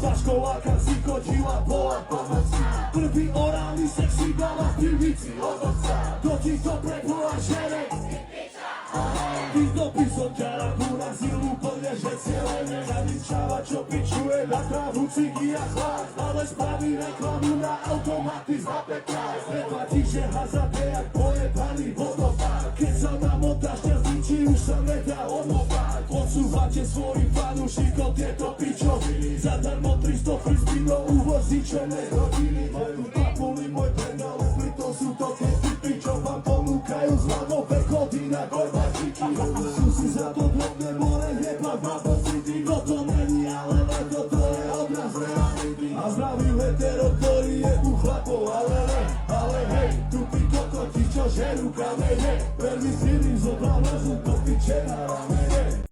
Paškoláka si chodila, bola pomoci. Prvý orálny sex si dala v pivnici od otca. To ti to prebola žere. Týchto by som ťa rád urazil úplne, že cieľene zaničava, čo pičuje na trávu, cigy a chlad. Ale spraví reklamu na automaty za 15. Neplatí, že hazard je jak pojebaný vodopád. Keď sa namotáš, ťa zničí, už sa nedá odmopáť. Odsúvate svojim fanúšikom tieto pičoviny. Zadarmo 300 frisbínov uvozičené rodiny. Majú papuli, môj predal, pritom sú to kedy pičov vám ponúkajú zľavové kody na gojbačiky. Sú si za to drobné more, jebať na pocity. Toto není, ale len toto je obraz reality. A zdravý hetero, ktorý je u chlapov, ale hej, tu tí kokoti, čo žerú kamene. Veľmi silný zobral nožu do piče na ramene.